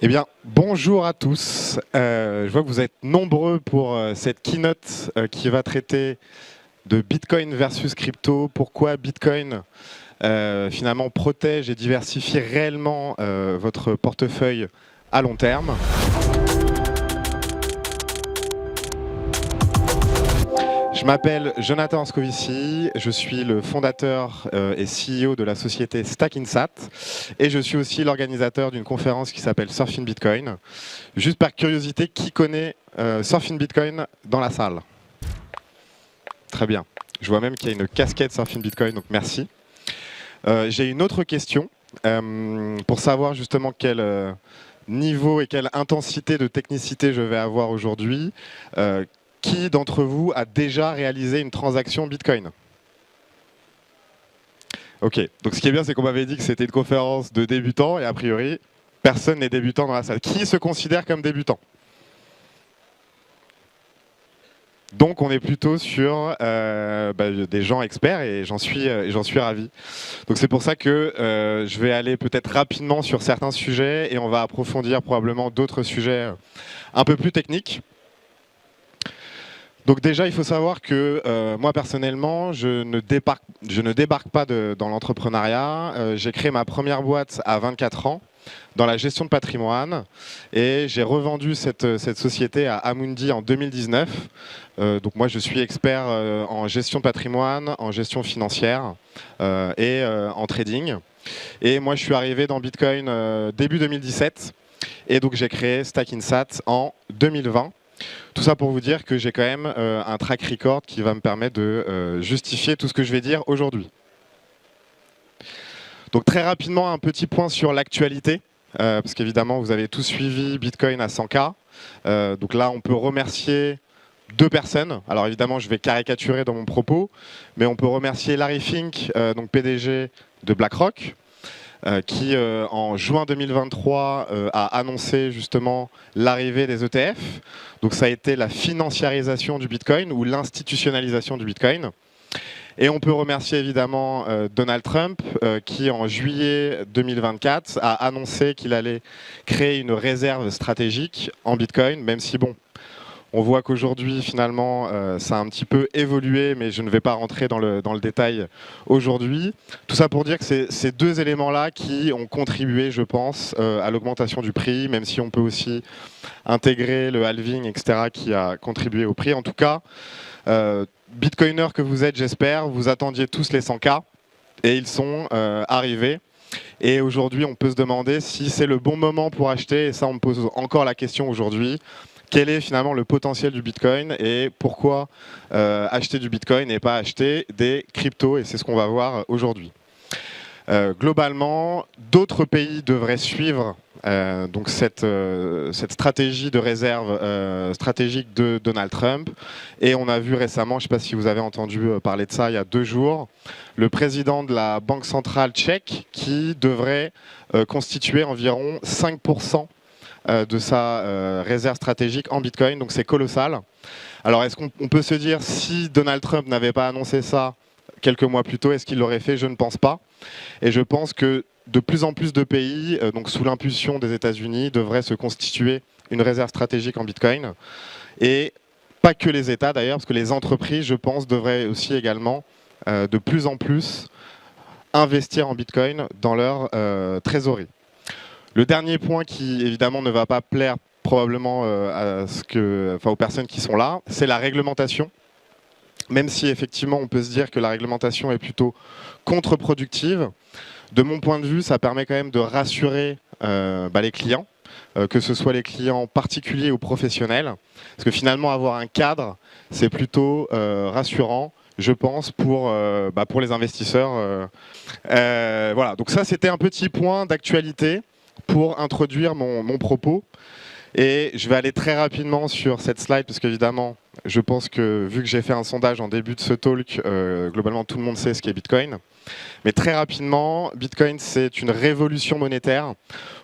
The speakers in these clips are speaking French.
Eh bien, bonjour à tous. Je vois que vous êtes nombreux pour cette keynote qui va traiter de Bitcoin versus crypto. Pourquoi Bitcoin finalement protège et diversifie réellement votre portefeuille à long terme. Je m'appelle Jonathan Moscovici, je suis le fondateur et CEO de la société Stackinsat et je suis aussi l'organisateur d'une conférence qui s'appelle Surfing Bitcoin. Juste par curiosité, qui connaît Surfing Bitcoin dans la salle? Très bien. Je vois même qu'il y a une casquette Surfing Bitcoin, donc merci. J'ai une autre question pour savoir justement quel niveau et quelle intensité de technicité je vais avoir aujourd'hui. Qui d'entre vous a déjà réalisé une transaction Bitcoin? Ok, donc ce qui est bien, c'est qu'on m'avait dit que c'était une conférence de débutants et a priori, personne n'est débutant dans la salle. Qui se considère comme débutant? Donc on est plutôt sur des gens experts et j'en suis ravi. Donc c'est pour ça que je vais aller peut-être rapidement sur certains sujets et on va approfondir probablement d'autres sujets un peu plus techniques. Donc déjà, il faut savoir que moi personnellement, je ne débarque pas dans l'entrepreneuriat. J'ai créé ma première boîte à 24 ans dans la gestion de patrimoine et j'ai revendu cette société à Amundi en 2019. Donc moi, je suis expert en gestion de patrimoine, en gestion financière et en trading. Et moi, je suis arrivé dans Bitcoin début 2017 et donc j'ai créé Stackinsat en 2020. Tout ça pour vous dire que j'ai quand même un track record qui va me permettre de justifier tout ce que je vais dire aujourd'hui. Donc très rapidement, un petit point sur l'actualité, parce qu'évidemment, vous avez tous suivi Bitcoin à 100K. Donc là, on peut remercier deux personnes. Alors évidemment, je vais caricaturer dans mon propos, mais on peut remercier Larry Fink, donc PDG de BlackRock, qui en juin 2023 a annoncé justement l'arrivée des ETF. Donc ça a été la financiarisation du Bitcoin ou l'institutionnalisation du Bitcoin. Et on peut remercier évidemment Donald Trump qui en juillet 2024 a annoncé qu'il allait créer une réserve stratégique en Bitcoin, même si bon, on voit qu'aujourd'hui, finalement, ça a un petit peu évolué, mais je ne vais pas rentrer dans le détail aujourd'hui. Tout ça pour dire que c'est ces deux éléments-là qui ont contribué, je pense, à l'augmentation du prix, même si on peut aussi intégrer le halving, etc., qui a contribué au prix. En tout cas, Bitcoiners que vous êtes, j'espère, vous attendiez tous les 100K, et ils sont arrivés. Et aujourd'hui, on peut se demander si c'est le bon moment pour acheter, et ça, on me pose encore la question aujourd'hui. Quel est finalement le potentiel du Bitcoin et pourquoi acheter du Bitcoin et pas acheter des cryptos? Et c'est ce qu'on va voir aujourd'hui. Globalement, d'autres pays devraient suivre donc cette stratégie de réserve stratégique de Donald Trump. Et on a vu récemment, je ne sais pas si vous avez entendu parler de ça il y a 2 jours, le président de la Banque centrale tchèque qui devrait constituer environ 5% de sa réserve stratégique en Bitcoin, donc c'est colossal. Alors est-ce qu'on peut se dire, si Donald Trump n'avait pas annoncé ça quelques mois plus tôt, est-ce qu'il l'aurait fait? Je ne pense pas. Et je pense que de plus en plus de pays, donc sous l'impulsion des États-Unis, devraient se constituer une réserve stratégique en Bitcoin. Et pas que les États d'ailleurs, parce que les entreprises, je pense, devraient aussi également de plus en plus investir en Bitcoin dans leur trésorerie. Le dernier point qui, évidemment, ne va pas plaire probablement aux personnes qui sont là, c'est la réglementation. Même si, effectivement, on peut se dire que la réglementation est plutôt contre-productive, de mon point de vue, ça permet quand même de rassurer les clients, que ce soit les clients particuliers ou professionnels. Parce que finalement, avoir un cadre, c'est plutôt rassurant, je pense, pour les investisseurs. Voilà, donc ça, c'était un petit point d'actualité pour introduire mon propos. Et je vais aller très rapidement sur cette slide parce qu'évidemment, je pense que vu que j'ai fait un sondage en début de ce talk, globalement tout le monde sait ce qu'est Bitcoin. Mais très rapidement, Bitcoin c'est une révolution monétaire,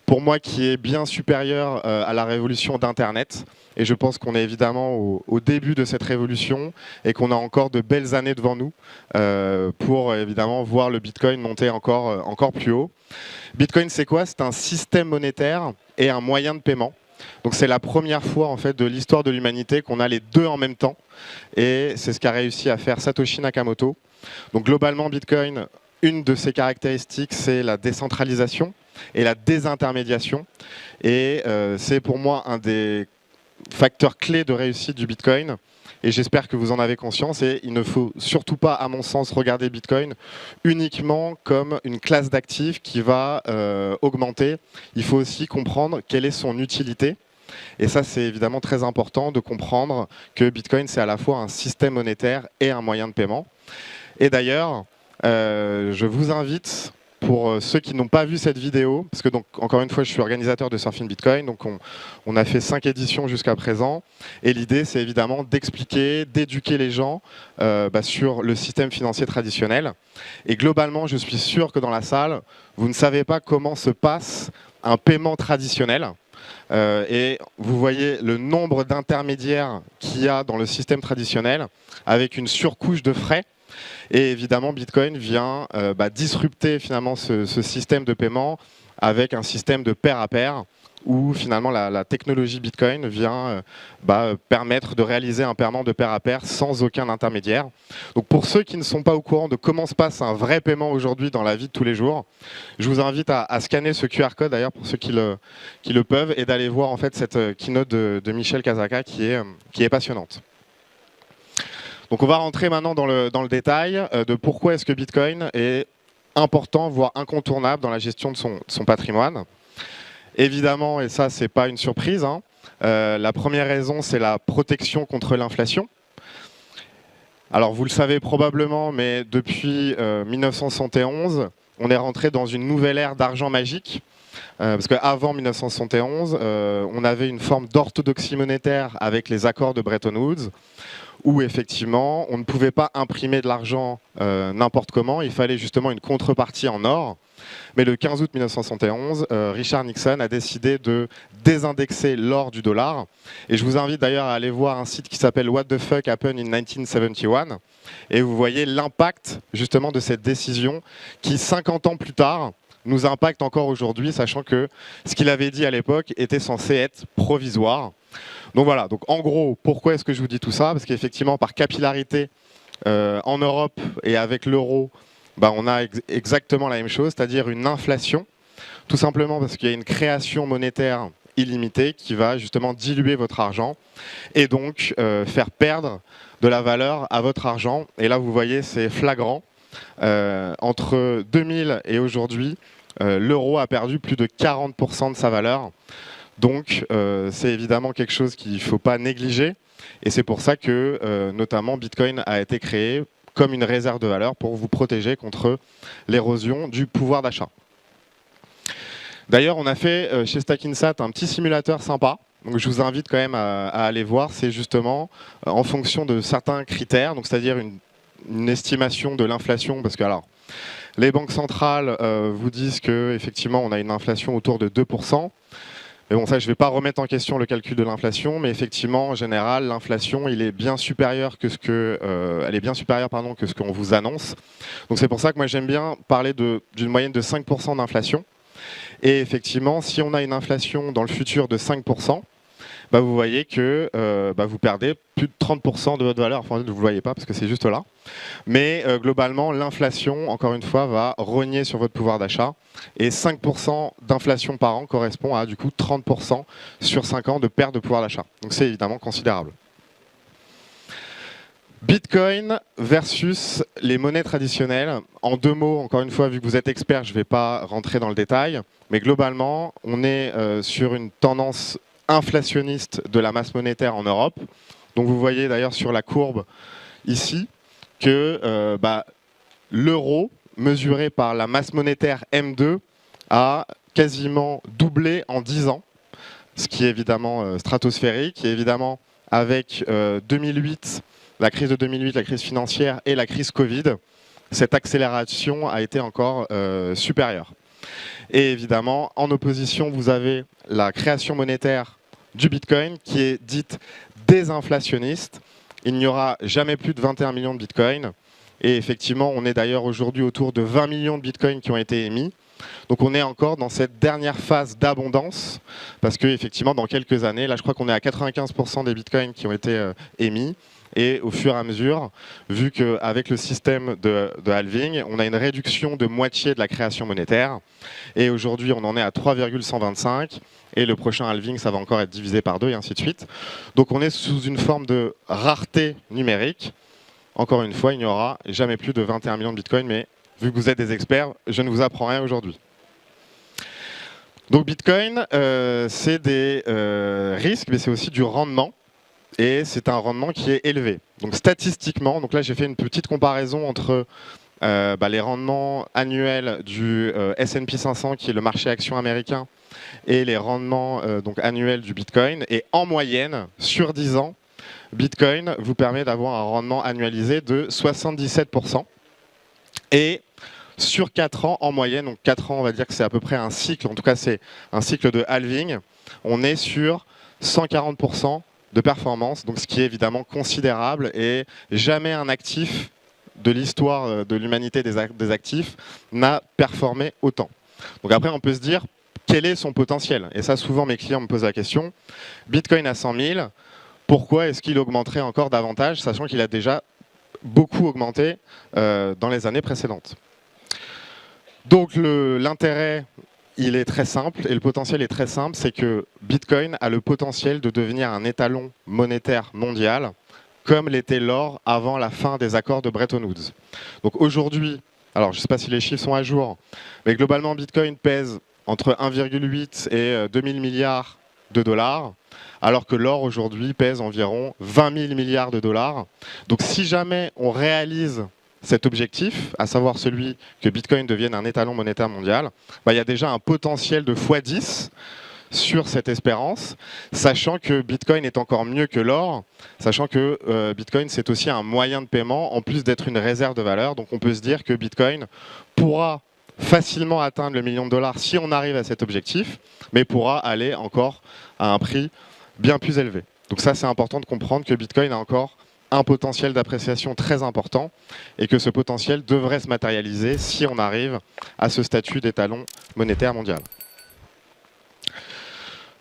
pour moi qui est bien supérieure à la révolution d'Internet. Et je pense qu'on est évidemment au début de cette révolution et qu'on a encore de belles années devant nous pour évidemment voir le Bitcoin monter encore plus haut. Bitcoin c'est quoi? C'est un système monétaire et un moyen de paiement. Donc c'est la première fois en fait de l'histoire de l'humanité qu'on a les deux en même temps, et c'est ce qu'a réussi à faire Satoshi Nakamoto. Donc globalement, Bitcoin, une de ses caractéristiques, c'est la décentralisation et la désintermédiation, et c'est pour moi un des facteurs clés de réussite du Bitcoin. Et j'espère que vous en avez conscience. Et il ne faut surtout pas, à mon sens, regarder Bitcoin uniquement comme une classe d'actifs qui va augmenter. Il faut aussi comprendre quelle est son utilité. Et ça, c'est évidemment très important de comprendre que Bitcoin, c'est à la fois un système monétaire et un moyen de paiement. Et d'ailleurs, je vous invite, pour ceux qui n'ont pas vu cette vidéo, parce que donc encore une fois, je suis organisateur de Surfing Bitcoin, donc on a fait 5 éditions jusqu'à présent, et l'idée c'est évidemment d'expliquer, d'éduquer les gens sur le système financier traditionnel. Et globalement, je suis sûr que dans la salle, vous ne savez pas comment se passe un paiement traditionnel. Et vous voyez le nombre d'intermédiaires qu'il y a dans le système traditionnel, avec une surcouche de frais. Et évidemment, Bitcoin vient disrupter finalement ce système de paiement avec un système de pair à pair, où finalement la technologie Bitcoin vient permettre de réaliser un paiement de pair à pair sans aucun intermédiaire. Donc pour ceux qui ne sont pas au courant de comment se passe un vrai paiement aujourd'hui dans la vie de tous les jours, je vous invite à scanner ce QR code d'ailleurs pour ceux qui le peuvent, et d'aller voir en fait cette keynote de Michel Kazaka qui est passionnante. Donc on va rentrer maintenant dans le détail de pourquoi est-ce que Bitcoin est important, voire incontournable dans la gestion de son patrimoine. Évidemment, et ça c'est pas une surprise, la première raison c'est la protection contre l'inflation. Alors vous le savez probablement, mais depuis 1971, on est rentré dans une nouvelle ère d'argent magique. Parce qu'avant 1971, on avait une forme d'orthodoxie monétaire avec les accords de Bretton Woods, où effectivement, on ne pouvait pas imprimer de l'argent n'importe comment, il fallait justement une contrepartie en or. Mais le 15 août 1971, Richard Nixon a décidé de désindexer l'or du dollar. Et je vous invite d'ailleurs à aller voir un site qui s'appelle What the Fuck Happened in 1971. Et vous voyez l'impact justement de cette décision qui, 50 ans plus tard, nous impacte encore aujourd'hui, sachant que ce qu'il avait dit à l'époque était censé être provisoire. Donc voilà, donc en gros, pourquoi est-ce que je vous dis tout ça? Parce qu'effectivement, par capillarité, en Europe et avec l'euro, on a exactement la même chose, c'est-à-dire une inflation, tout simplement parce qu'il y a une création monétaire illimitée qui va justement diluer votre argent et donc faire perdre de la valeur à votre argent. Et là, vous voyez, c'est flagrant. Entre 2000 et aujourd'hui, l'euro a perdu plus de 40% de sa valeur. Donc c'est évidemment quelque chose qu'il ne faut pas négliger. Et c'est pour ça que notamment Bitcoin a été créé comme une réserve de valeur pour vous protéger contre l'érosion du pouvoir d'achat. D'ailleurs, on a fait chez Stackinsat un petit simulateur sympa. Donc je vous invite quand même à aller voir. C'est justement en fonction de certains critères, donc c'est-à-dire une estimation de l'inflation, parce que alors, les banques centrales vous disent qu'effectivement on a une inflation autour de 2%. Mais bon, ça, je ne vais pas remettre en question le calcul de l'inflation, mais effectivement, en général, l'inflation, elle est bien supérieure que ce qu'on vous annonce. Donc c'est pour ça que moi j'aime bien parler d'une moyenne de 5% d'inflation. Et effectivement, si on a une inflation dans le futur de 5%, vous voyez que vous perdez plus de 30% de votre valeur. Enfin, vous ne le voyez pas parce que c'est juste là. Mais globalement, l'inflation, encore une fois, va rogner sur votre pouvoir d'achat. Et 5% d'inflation par an correspond à du coup 30% sur 5 ans de perte de pouvoir d'achat. Donc c'est évidemment considérable. Bitcoin versus les monnaies traditionnelles. En 2 mots, encore une fois, vu que vous êtes expert, je ne vais pas rentrer dans le détail. Mais globalement, on est sur une tendance inflationniste de la masse monétaire en Europe. Donc vous voyez d'ailleurs sur la courbe ici que l'euro mesuré par la masse monétaire M2 a quasiment doublé en 10 ans. ce qui est évidemment stratosphérique, et évidemment avec 2008, la crise de 2008, la crise financière et la crise Covid, cette accélération a été encore supérieure. Et évidemment, en opposition, vous avez la création monétaire du Bitcoin qui est dite désinflationniste. Il n'y aura jamais plus de 21 millions de Bitcoin. Et effectivement, on est d'ailleurs aujourd'hui autour de 20 millions de Bitcoin qui ont été émis. Donc on est encore dans cette dernière phase d'abondance, parce qu'effectivement, dans quelques années, là je crois qu'on est à 95% des Bitcoins qui ont été émis. Et au fur et à mesure, vu qu'avec le système de halving, on a une réduction de moitié de la création monétaire. Et aujourd'hui, on en est à 3,125. Et le prochain halving, ça va encore être divisé par 2 et ainsi de suite. Donc on est sous une forme de rareté numérique. Encore une fois, il n'y aura jamais plus de 21 millions de Bitcoin, mais vu que vous êtes des experts, je ne vous apprends rien aujourd'hui. Donc Bitcoin, c'est des risques, mais c'est aussi du rendement. Et c'est un rendement qui est élevé. Donc statistiquement, donc là j'ai fait une petite comparaison entre les rendements annuels du S&P 500, qui est le marché action américain, et les rendements donc annuels du Bitcoin. Et en moyenne, sur 10 ans, Bitcoin vous permet d'avoir un rendement annualisé de 77%. Et sur 4 ans, en moyenne, donc 4 ans, on va dire que c'est à peu près un cycle, en tout cas c'est un cycle de halving, on est sur 140% de performance, donc ce qui est évidemment considérable, et jamais un actif de l'histoire de l'humanité des actifs n'a performé autant. Donc après, on peut se dire, quel est son potentiel? Et ça, souvent, mes clients me posent la question. Bitcoin à 100 000, pourquoi est-ce qu'il augmenterait encore davantage, sachant qu'il a déjà beaucoup augmenté dans les années précédentes? Donc l'intérêt, il est très simple, et le potentiel est très simple, c'est que Bitcoin a le potentiel de devenir un étalon monétaire mondial, comme l'était l'or avant la fin des accords de Bretton Woods. Donc aujourd'hui, alors je ne sais pas si les chiffres sont à jour, mais globalement Bitcoin pèse entre 1,8 et 2000 milliards de dollars, alors que l'or aujourd'hui pèse environ 20 000 milliards de dollars. Donc si jamais on réalise cet objectif, à savoir celui que Bitcoin devienne un étalon monétaire mondial, il y a déjà un potentiel de x10 sur cette espérance, sachant que Bitcoin est encore mieux que l'or, sachant que Bitcoin c'est aussi un moyen de paiement, en plus d'être une réserve de valeur. Donc on peut se dire que Bitcoin pourra facilement atteindre le million de dollars si on arrive à cet objectif, mais pourra aller encore à un prix bien plus élevé. Donc ça, c'est important de comprendre que Bitcoin a encore un potentiel d'appréciation très important et que ce potentiel devrait se matérialiser si on arrive à ce statut d'étalon monétaire mondial.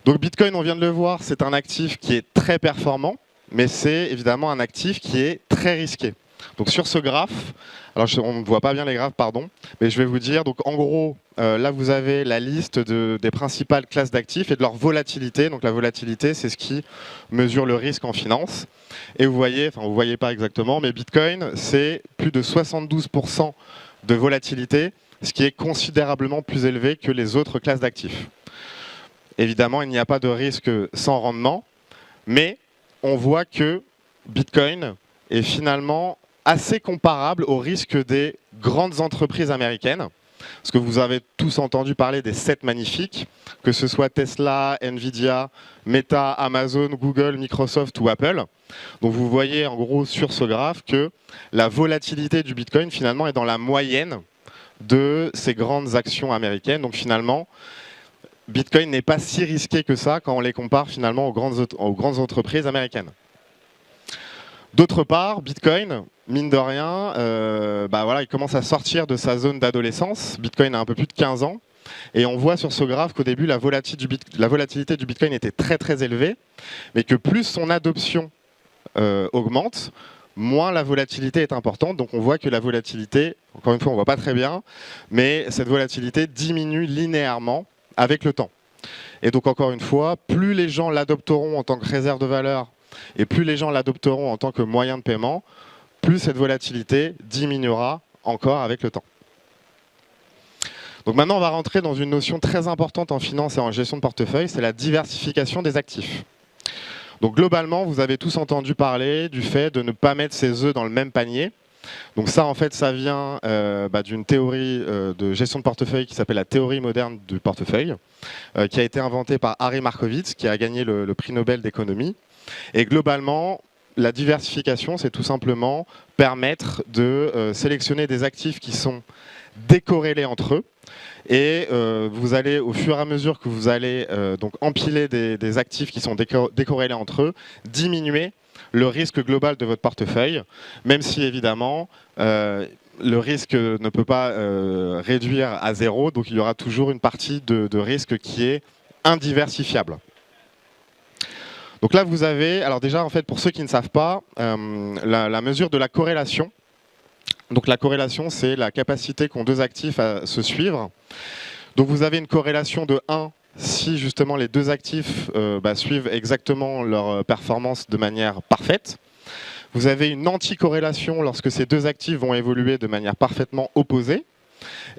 Donc Bitcoin, on vient de le voir, c'est un actif qui est très performant, mais c'est évidemment un actif qui est très risqué. Donc sur ce graphe, alors on ne voit pas bien les graphes, pardon, mais je vais vous dire, donc en gros, là vous avez la liste des principales classes d'actifs et de leur volatilité. Donc la volatilité, c'est ce qui mesure le risque en finance. Et vous voyez, enfin vous ne voyez pas exactement, mais Bitcoin, c'est plus de 72% de volatilité, ce qui est considérablement plus élevé que les autres classes d'actifs. Évidemment, il n'y a pas de risque sans rendement, mais on voit que Bitcoin est finalement assez comparable au risque des grandes entreprises américaines. Parce que vous avez tous entendu parler des 7 magnifiques, que ce soit Tesla, Nvidia, Meta, Amazon, Google, Microsoft ou Apple. Donc vous voyez en gros sur ce graphe que la volatilité du Bitcoin finalement est dans la moyenne de ces grandes actions américaines. Donc finalement, Bitcoin n'est pas si risqué que ça quand on les compare finalement aux grandes entreprises américaines. D'autre part, Bitcoin, mine de rien, il commence à sortir de sa zone d'adolescence. Bitcoin a un peu plus de 15 ans. Et on voit sur ce graphe qu'au début, la volatilité du Bitcoin était très très élevée, mais que plus son adoption augmente, moins la volatilité est importante. Donc on voit que la volatilité, encore une fois, on ne voit pas très bien, mais cette volatilité diminue linéairement avec le temps. Et donc encore une fois, plus les gens l'adopteront en tant que réserve de valeur, et plus les gens l'adopteront en tant que moyen de paiement, plus cette volatilité diminuera encore avec le temps. Donc maintenant, on va rentrer dans une notion très importante en finance et en gestion de portefeuille, c'est la diversification des actifs. Donc globalement, vous avez tous entendu parler du fait de ne pas mettre ses œufs dans le même panier. Donc ça, en fait, ça vient d'une théorie de gestion de portefeuille qui s'appelle la théorie moderne du portefeuille, qui a été inventée par Harry Markowitz, qui a gagné le prix Nobel d'économie. Et globalement, la diversification, c'est tout simplement permettre de sélectionner des actifs qui sont décorrélés entre eux. Et vous allez, au fur et à mesure que vous allez donc empiler des actifs qui sont décorrélés entre eux, diminuer le risque global de votre portefeuille, même si évidemment le risque ne peut pas réduire à zéro, donc il y aura toujours une partie de risque qui est indiversifiable. Donc là, vous avez, alors déjà, en fait, pour ceux qui ne savent pas, la mesure de la corrélation. Donc la corrélation, c'est la capacité qu'ont deux actifs à se suivre. Donc vous avez une corrélation de 1 si justement les deux actifs suivent exactement leur performance de manière parfaite. Vous avez une anticorrélation lorsque ces deux actifs vont évoluer de manière parfaitement opposée.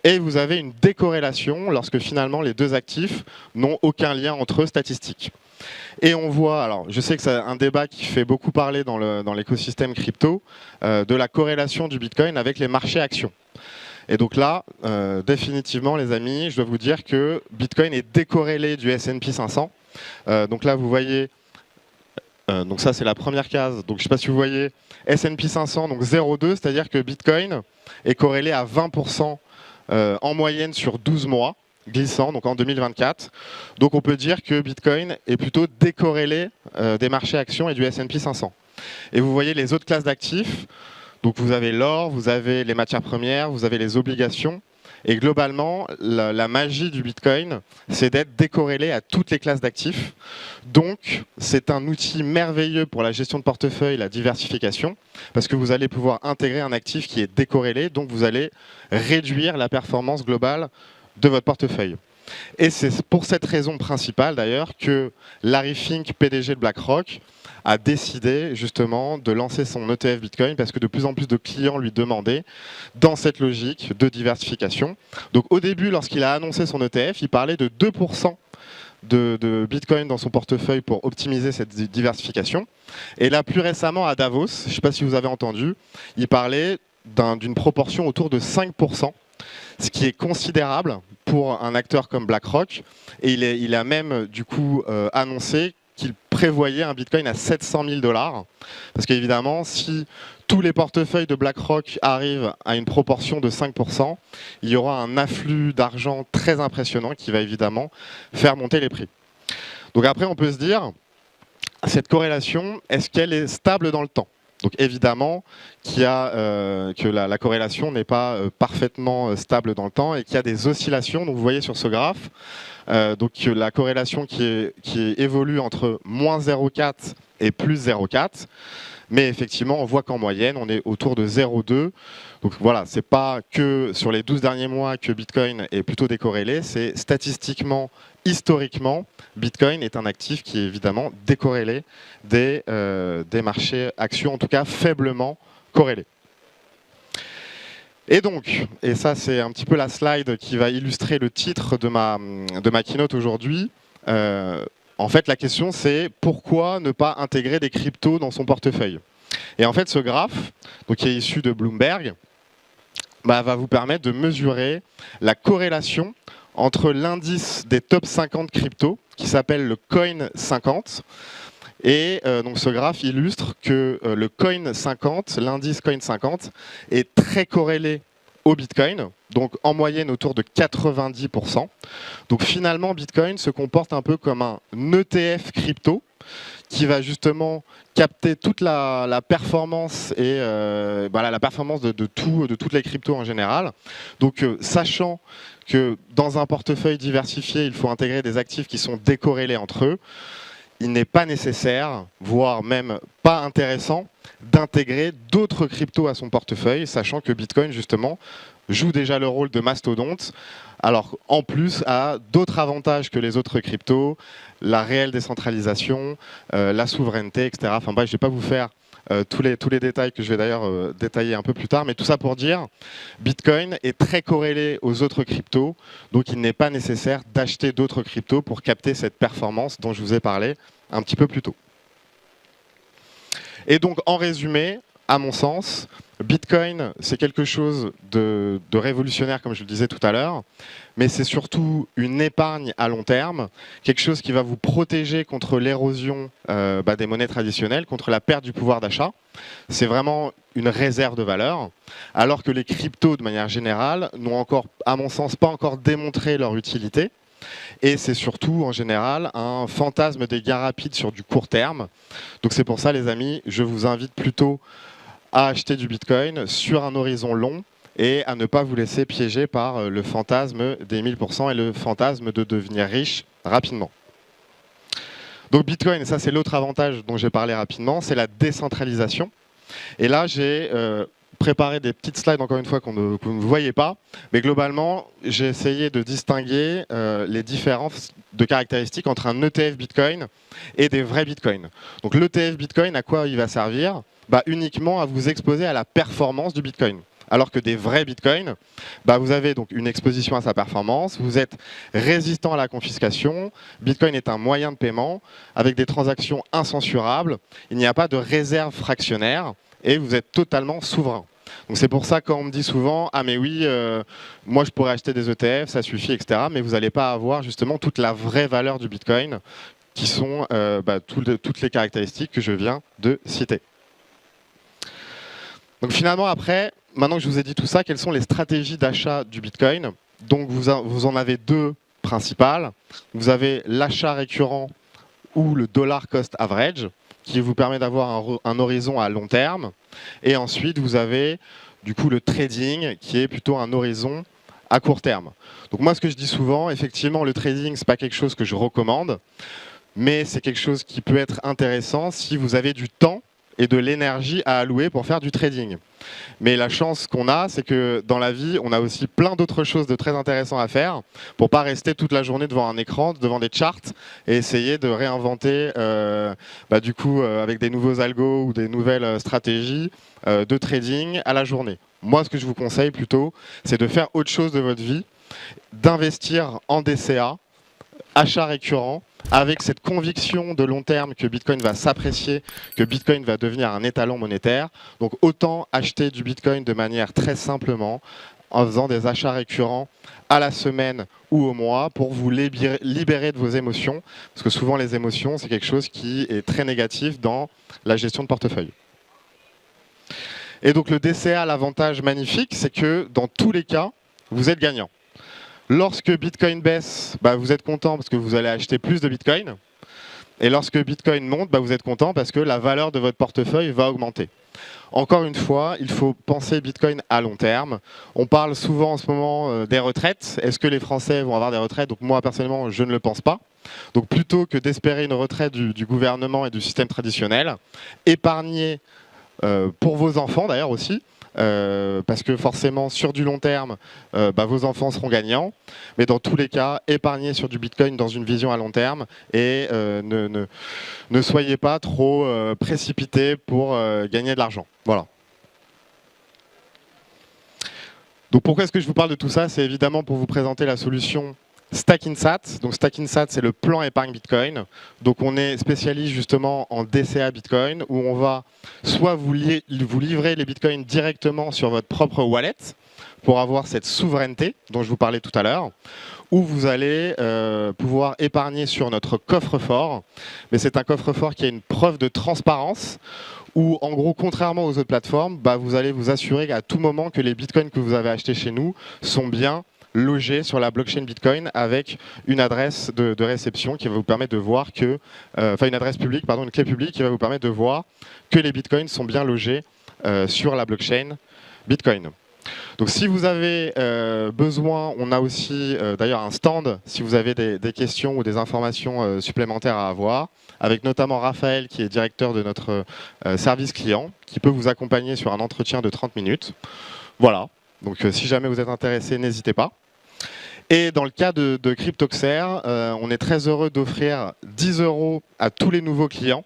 Et vous avez une décorrélation lorsque finalement les deux actifs n'ont aucun lien entre eux statistique. Et on voit, alors je sais que c'est un débat qui fait beaucoup parler dans l'écosystème crypto, de la corrélation du Bitcoin avec les marchés actions. Et donc là, définitivement les amis, je dois vous dire que Bitcoin est décorrélé du S&P 500. Donc là vous voyez, donc ça c'est la première case, donc je ne sais pas si vous voyez S&P 500, donc 0,2, c'est-à-dire que Bitcoin est corrélé à 20% en moyenne sur 12 mois. Glissant, donc en 2024. Donc on peut dire que Bitcoin est plutôt décorrélé des marchés actions et du S&P 500. Et vous voyez les autres classes d'actifs. Donc vous avez l'or, vous avez les matières premières, vous avez les obligations. Et globalement, la magie du Bitcoin, c'est d'être décorrélé à toutes les classes d'actifs. Donc c'est un outil merveilleux pour la gestion de portefeuille, la diversification, parce que vous allez pouvoir intégrer un actif qui est décorrélé, donc vous allez réduire la performance globale de votre portefeuille. Et c'est pour cette raison principale d'ailleurs que Larry Fink, PDG de BlackRock, a décidé justement de lancer son ETF Bitcoin parce que de plus en plus de clients lui demandaient dans cette logique de diversification. Donc au début, lorsqu'il a annoncé son ETF, il parlait de 2% de Bitcoin dans son portefeuille pour optimiser cette diversification. Et là, plus récemment à Davos, je ne sais pas si vous avez entendu, il parlait d'une proportion autour de 5%. Ce qui est considérable pour un acteur comme BlackRock. Et il a même du coup annoncé qu'il prévoyait un Bitcoin à 700 000 $. Parce qu'évidemment, si tous les portefeuilles de BlackRock arrivent à une proportion de 5%, il y aura un afflux d'argent très impressionnant qui va évidemment faire monter les prix. Donc après, on peut se dire, cette corrélation, est-ce qu'elle est stable dans le temps ? Donc évidemment que la corrélation n'est pas parfaitement stable dans le temps et qu'il y a des oscillations. Donc vous voyez sur ce graphe, donc la corrélation qui évolue entre moins 0,4 et plus 0,4. Mais effectivement, on voit qu'en moyenne, on est autour de 0,2. Donc voilà, c'est pas que sur les 12 derniers mois que Bitcoin est plutôt décorrélé, c'est statistiquement, historiquement, Bitcoin est un actif qui est évidemment décorrélé des marchés actions, en tout cas faiblement corrélés. Et donc, et ça c'est un petit peu la slide qui va illustrer le titre de ma keynote aujourd'hui, en fait, la question, c'est pourquoi ne pas intégrer des cryptos dans son portefeuille ? Et en fait, ce graphe, donc, qui est issu de Bloomberg, va vous permettre de mesurer la corrélation entre l'indice des top 50 cryptos, qui s'appelle le Coin 50. Et donc, ce graphe illustre que le Coin 50, l'indice Coin 50, est très corrélé au Bitcoin, donc en moyenne autour de 90%. Donc finalement, Bitcoin se comporte un peu comme un ETF crypto qui va justement capter toute la performance et la performance de toutes les cryptos en général. Donc sachant que dans un portefeuille diversifié, il faut intégrer des actifs qui sont décorrélés entre eux, il n'est pas nécessaire, voire même pas intéressant, d'intégrer d'autres cryptos à son portefeuille, sachant que Bitcoin, justement, joue déjà le rôle de mastodonte, alors en plus a d'autres avantages que les autres cryptos, la réelle décentralisation, la souveraineté, etc. Enfin bref, je ne vais pas vous faire tous les détails que je vais d'ailleurs détailler un peu plus tard, mais tout ça pour dire, Bitcoin est très corrélé aux autres cryptos, donc il n'est pas nécessaire d'acheter d'autres cryptos pour capter cette performance dont je vous ai parlé un petit peu plus tôt. Et donc en résumé, à mon sens, Bitcoin, c'est quelque chose de révolutionnaire, comme je le disais tout à l'heure, mais c'est surtout une épargne à long terme, quelque chose qui va vous protéger contre l'érosion des monnaies traditionnelles, contre la perte du pouvoir d'achat. C'est vraiment une réserve de valeur, alors que les cryptos, de manière générale, n'ont encore, à mon sens, pas encore démontré leur utilité. Et c'est surtout, en général, un fantasme des gains rapides sur du court terme. Donc c'est pour ça, les amis, je vous invite plutôt à acheter du Bitcoin sur un horizon long et à ne pas vous laisser piéger par le fantasme des 1000% et le fantasme de devenir riche rapidement. Donc Bitcoin, et ça c'est l'autre avantage dont j'ai parlé rapidement, c'est la décentralisation. Et là, j'ai préparé des petites slides, encore une fois, que vous ne voyez pas. Mais globalement, j'ai essayé de distinguer les différences de caractéristiques entre un ETF Bitcoin et des vrais Bitcoins. Donc l'ETF Bitcoin, à quoi il va servir? Uniquement à vous exposer à la performance du Bitcoin. Alors que des vrais Bitcoins, vous avez donc une exposition à sa performance, vous êtes résistant à la confiscation, Bitcoin est un moyen de paiement avec des transactions incensurables, il n'y a pas de réserve fractionnaire et vous êtes totalement souverain. Donc c'est pour ça qu'on me dit souvent « Ah mais oui, moi je pourrais acheter des ETF, ça suffit, etc. » Mais vous n'allez pas avoir justement toute la vraie valeur du Bitcoin qui sont toutes les caractéristiques que je viens de citer. Donc finalement, après, maintenant que je vous ai dit tout ça, quelles sont les stratégies d'achat du Bitcoin? Donc vous en avez deux principales. Vous avez l'achat récurrent ou le dollar cost average, qui vous permet d'avoir un horizon à long terme. Et ensuite, vous avez du coup le trading, qui est plutôt un horizon à court terme. Donc moi, ce que je dis souvent, effectivement, le trading, ce n'est pas quelque chose que je recommande, mais c'est quelque chose qui peut être intéressant si vous avez du temps et de l'énergie à allouer pour faire du trading. Mais la chance qu'on a, c'est que dans la vie, on a aussi plein d'autres choses de très intéressantes à faire pour ne pas rester toute la journée devant un écran, devant des charts et essayer de réinventer avec des nouveaux algos ou des nouvelles stratégies de trading à la journée. Moi, ce que je vous conseille plutôt, c'est de faire autre chose de votre vie, d'investir en DCA, achat récurrent, avec cette conviction de long terme que Bitcoin va s'apprécier, que Bitcoin va devenir un étalon monétaire. Donc autant acheter du Bitcoin de manière très simplement, en faisant des achats récurrents à la semaine ou au mois pour vous libérer de vos émotions. Parce que souvent les émotions, c'est quelque chose qui est très négatif dans la gestion de portefeuille. Et donc le DCA, l'avantage magnifique, c'est que dans tous les cas, vous êtes gagnant. Lorsque Bitcoin baisse, vous êtes content parce que vous allez acheter plus de Bitcoin. Et lorsque Bitcoin monte, vous êtes content parce que la valeur de votre portefeuille va augmenter. Encore une fois, il faut penser Bitcoin à long terme. On parle souvent en ce moment des retraites. Est-ce que les Français vont avoir des retraites? Donc moi, personnellement, je ne le pense pas. Donc plutôt que d'espérer une retraite du gouvernement et du système traditionnel, épargnez pour vos enfants d'ailleurs aussi. Parce que forcément, sur du long terme, vos enfants seront gagnants. Mais dans tous les cas, épargnez sur du Bitcoin dans une vision à long terme et ne soyez pas trop précipités pour gagner de l'argent. Voilà. Donc pourquoi est-ce que je vous parle de tout ça? C'est évidemment pour vous présenter la solution Stackinsat. Donc Stackinsat, c'est le plan épargne Bitcoin. Donc on est spécialiste justement en DCA Bitcoin où on va soit vous livrer les Bitcoins directement sur votre propre wallet pour avoir cette souveraineté dont je vous parlais tout à l'heure, ou vous allez pouvoir épargner sur notre coffre-fort. Mais c'est un coffre-fort qui a une preuve de transparence où, en gros, contrairement aux autres plateformes, vous allez vous assurer qu'à tout moment que les Bitcoins que vous avez achetés chez nous sont bien logés sur la blockchain Bitcoin avec une adresse de réception qui va vous permettre de voir que, une adresse publique, pardon, une clé publique qui va vous permettre de voir que les Bitcoins sont bien logés sur la blockchain Bitcoin. Donc si vous avez besoin, on a aussi d'ailleurs un stand si vous avez des questions ou des informations supplémentaires à avoir, avec notamment Raphaël qui est directeur de notre service client, qui peut vous accompagner sur un entretien de 30 minutes. Voilà, donc si jamais vous êtes intéressé, n'hésitez pas. Et dans le cas de Cryptoxer, on est très heureux d'offrir 10 € à tous les nouveaux clients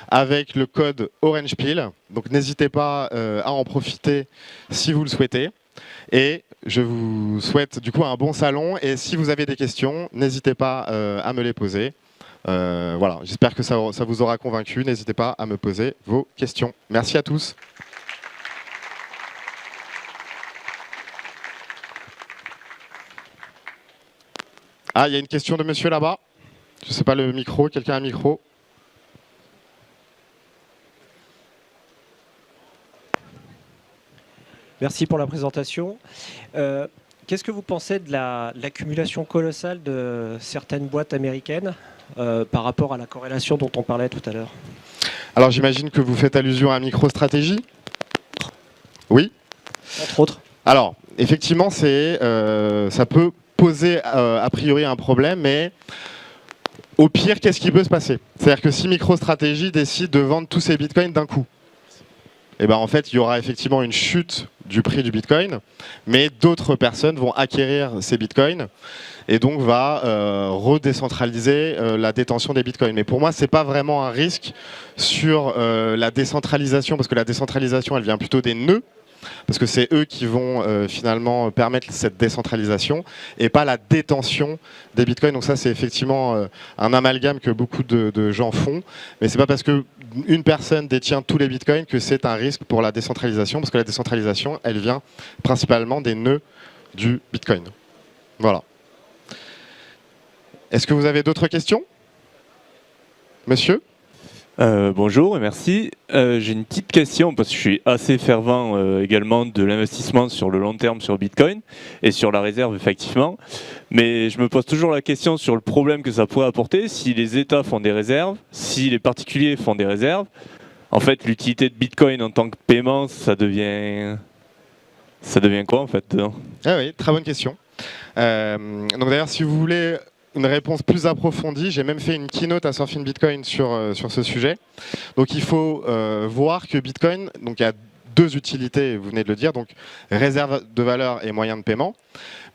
avec le code OrangePill. Donc n'hésitez pas à en profiter si vous le souhaitez. Et je vous souhaite du coup un bon salon. Et si vous avez des questions, n'hésitez pas à me les poser. Voilà, j'espère que ça vous aura convaincu. N'hésitez pas à me poser vos questions. Merci à tous. Ah, il y a une question de monsieur là-bas. Je ne sais pas le micro, quelqu'un a un micro? Merci pour la présentation. Qu'est-ce que vous pensez de l'accumulation colossale de certaines boîtes américaines par rapport à la corrélation dont on parlait tout à l'heure? Alors j'imagine que vous faites allusion à MicroStrategy? Oui? Entre autres. Alors, effectivement, ça peut poser a priori un problème, mais au pire, qu'est-ce qui peut se passer? C'est-à-dire que si MicroStrategy décide de vendre tous ses bitcoins d'un coup, et ben en fait, il y aura effectivement une chute du prix du bitcoin, mais d'autres personnes vont acquérir ces bitcoins et donc va redécentraliser la détention des bitcoins. Mais pour moi, c'est pas vraiment un risque sur la décentralisation, parce que la décentralisation, elle vient plutôt des nœuds, parce que c'est eux qui vont finalement permettre cette décentralisation et pas la détention des bitcoins. Donc ça, c'est effectivement un amalgame que beaucoup de gens font, mais c'est pas parce que une personne détient tous les bitcoins que c'est un risque pour la décentralisation, parce que la décentralisation, elle vient principalement des nœuds du bitcoin. Voilà. Est-ce que vous avez d'autres questions, monsieur? Bonjour et merci. J'ai une petite question parce que je suis assez fervent également de l'investissement sur le long terme sur Bitcoin et sur la réserve effectivement. Mais je me pose toujours la question sur le problème que ça pourrait apporter si les États font des réserves, si les particuliers font des réserves. En fait, l'utilité de Bitcoin en tant que paiement, ça devient quoi en fait? Ah oui, très bonne question. Donc d'ailleurs, si vous voulez une réponse plus approfondie, j'ai même fait une keynote à Surfing Bitcoin sur ce sujet. Donc il faut voir que Bitcoin, donc il y a deux utilités, vous venez de le dire, donc réserve de valeur et moyen de paiement.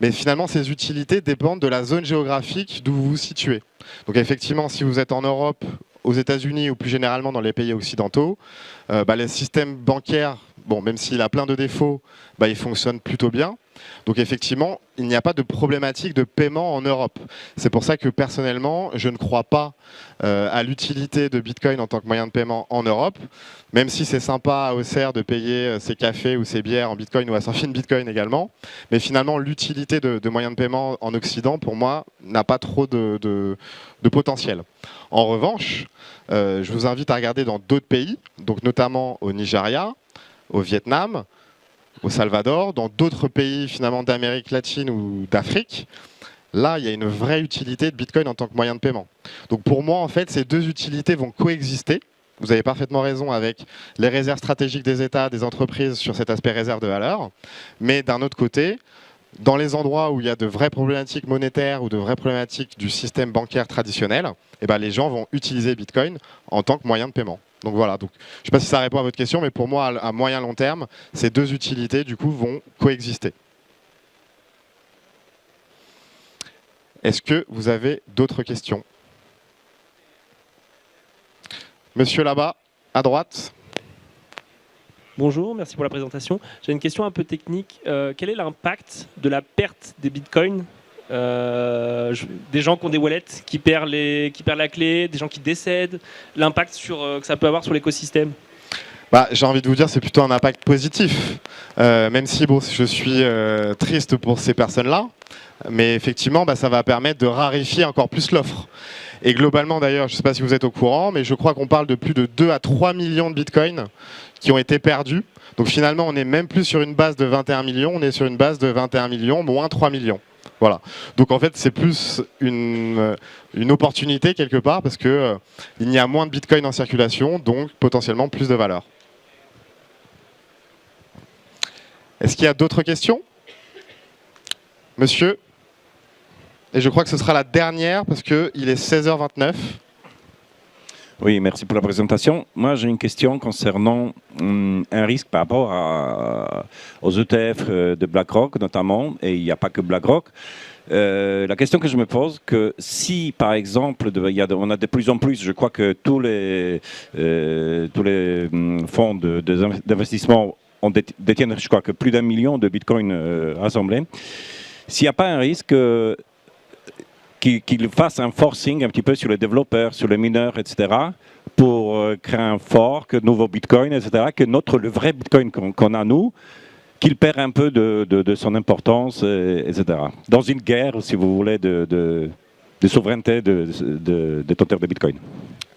Mais finalement, ces utilités dépendent de la zone géographique d'où vous vous situez. Donc effectivement, si vous êtes en Europe, aux États-Unis ou plus généralement dans les pays occidentaux, les systèmes bancaires, bon, même s'il a plein de défauts, il fonctionne plutôt bien. Donc effectivement, il n'y a pas de problématique de paiement en Europe. C'est pour ça que personnellement, je ne crois pas à l'utilité de Bitcoin en tant que moyen de paiement en Europe, même si c'est sympa à Auxerre de payer ses cafés ou ses bières en Bitcoin ou à Surfing Bitcoin également. Mais finalement, l'utilité de moyen de paiement en Occident, pour moi, n'a pas trop de potentiel. En revanche, je vous invite à regarder dans d'autres pays, donc notamment au Nigeria, au Vietnam, au Salvador, dans d'autres pays finalement d'Amérique latine ou d'Afrique. Là, il y a une vraie utilité de Bitcoin en tant que moyen de paiement. Donc pour moi, en fait, ces deux utilités vont coexister. Vous avez parfaitement raison avec les réserves stratégiques des États, des entreprises sur cet aspect réserve de valeur. Mais d'un autre côté, dans les endroits où il y a de vraies problématiques monétaires ou de vraies problématiques du système bancaire traditionnel, les gens vont utiliser Bitcoin en tant que moyen de paiement. Donc voilà, je ne sais pas si ça répond à votre question, mais pour moi, à moyen long terme, ces deux utilités du coup vont coexister. Est-ce que vous avez d'autres questions? Monsieur là-bas, à droite. Bonjour, merci pour la présentation. J'ai une question un peu technique. Quel est l'impact de la perte des bitcoins? Des gens qui ont des wallets qui perdent la clé, des gens qui décèdent, l'impact que ça peut avoir sur l'écosystème? J'ai envie de vous dire c'est plutôt un impact positif, même si je suis triste pour ces personnes-là, mais effectivement ça va permettre de raréfier encore plus l'offre. Et globalement d'ailleurs, je ne sais pas si vous êtes au courant, mais je crois qu'on parle de plus de 2 à 3 millions de bitcoins qui ont été perdus. Donc finalement on n'est même plus sur une base de 21 millions, on est sur une base de 21 millions moins 3 millions. Voilà. Donc en fait, c'est plus une opportunité quelque part parce que il y a moins de bitcoin en circulation, donc potentiellement plus de valeur. Est-ce qu'il y a d'autres questions? Monsieur? Et je crois que ce sera la dernière parce qu'il est 16h29. Oui, merci pour la présentation. Moi, j'ai une question concernant un risque par rapport aux ETF de BlackRock notamment, et il n'y a pas que BlackRock. La question que je me pose, que si par exemple, on a de plus en plus, je crois que tous les fonds d'investissement détiennent, je crois que plus d'1 million de bitcoins rassemblés, s'il n'y a pas un risque qu'il fasse un forcing un petit peu sur les développeurs, sur les mineurs, etc., pour créer un fork, nouveau bitcoin, etc., que le vrai bitcoin qu'on a nous, qu'il perd un peu de son importance, etc. Dans une guerre, si vous voulez, de souveraineté des détenteurs de Bitcoin.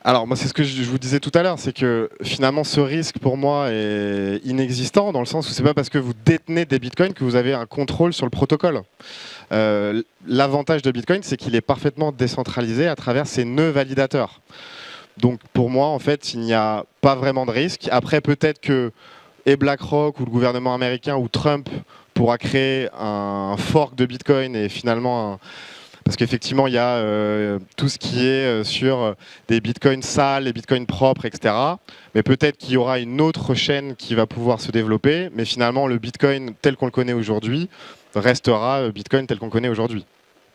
Alors moi c'est ce que je vous disais tout à l'heure, c'est que finalement ce risque pour moi est inexistant dans le sens où c'est pas parce que vous détenez des bitcoins que vous avez un contrôle sur le protocole. L'avantage de Bitcoin, c'est qu'il est parfaitement décentralisé à travers ses nœuds validateurs. Donc pour moi en fait il n'y a pas vraiment de risque. Après peut-être que et BlackRock ou le gouvernement américain ou Trump pourra créer un fork de Bitcoin et finalement parce qu'effectivement, il y a tout ce qui est sur des bitcoins sales, des bitcoins propres, etc. Mais peut-être qu'il y aura une autre chaîne qui va pouvoir se développer. Mais finalement, le bitcoin tel qu'on le connaît aujourd'hui restera bitcoin tel qu'on le connaît aujourd'hui.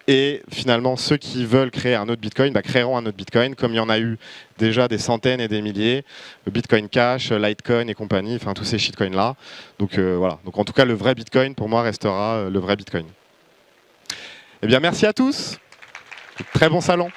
Et finalement, ceux qui veulent créer un autre bitcoin créeront un autre bitcoin, comme il y en a eu déjà des centaines et des milliers. Bitcoin Cash, Litecoin et compagnie, enfin tous ces shitcoins-là. Donc voilà. Donc en tout cas, le vrai bitcoin, pour moi, restera le vrai bitcoin. Eh bien, merci à tous. Très bon salon.